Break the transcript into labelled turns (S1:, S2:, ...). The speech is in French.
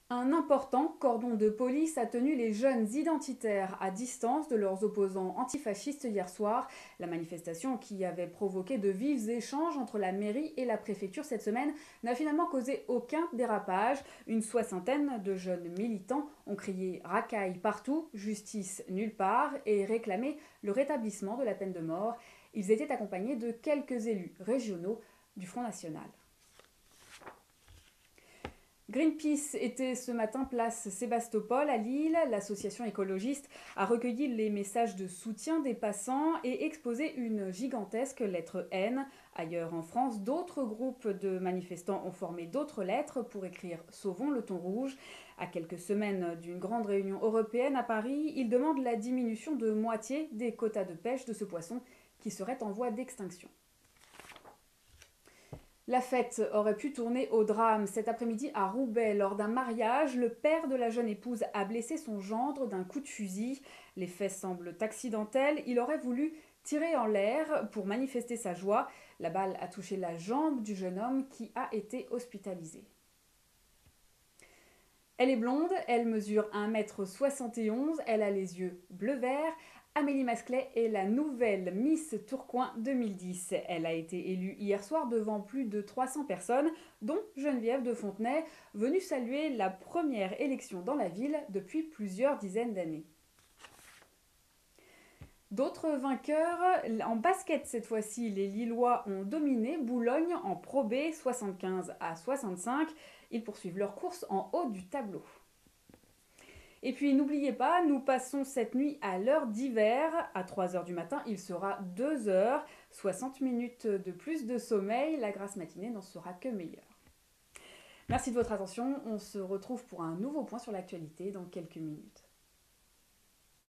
S1: Un important cordon de police a tenu les jeunes identitaires à distance de leurs opposants antifascistes hier soir. La manifestation qui avait provoqué de vifs échanges entre la mairie et la préfecture cette semaine n'a finalement causé aucun dérapage. Une soixantaine de jeunes militants ont crié racaille partout, justice nulle part et réclamé le rétablissement de la peine de mort. Ils étaient accompagnés de quelques élus régionaux du Front National. Greenpeace était ce matin place Sébastopol à Lille. L'association écologiste a recueilli les messages de soutien des passants et exposé une gigantesque lettre N. Ailleurs en France, d'autres groupes de manifestants ont formé d'autres lettres pour écrire Sauvons le thon rouge. À quelques semaines d'une grande réunion européenne à Paris, ils demandent la diminution de moitié des quotas de pêche de ce poisson qui serait en voie d'extinction. La fête aurait pu tourner au drame. Cet après-midi à Roubaix, lors d'un mariage, le père de la jeune épouse a blessé son gendre d'un coup de fusil. Les faits semblent accidentels. Il aurait voulu tirer en l'air pour manifester sa joie. La balle a touché la jambe du jeune homme qui a été hospitalisé. Elle est blonde, elle mesure 1,71 m, elle a les yeux bleu-vert. Amélie Masclet est la nouvelle Miss Tourcoing 2010. Elle a été élue hier soir devant plus de 300 personnes, dont Geneviève de Fontenay, venue saluer la première élection dans la ville depuis plusieurs dizaines d'années. D'autres vainqueurs, en basket cette fois-ci, les Lillois ont dominé Boulogne en Pro B 75-65. Ils poursuivent leur course en haut du tableau. Et puis n'oubliez pas, nous passons cette nuit à l'heure d'hiver. À 3 h du matin, il sera 2 h, 60 minutes de plus de sommeil. La grasse matinée n'en sera que meilleure. Merci de votre attention. On se retrouve pour un nouveau point sur l'actualité dans quelques minutes.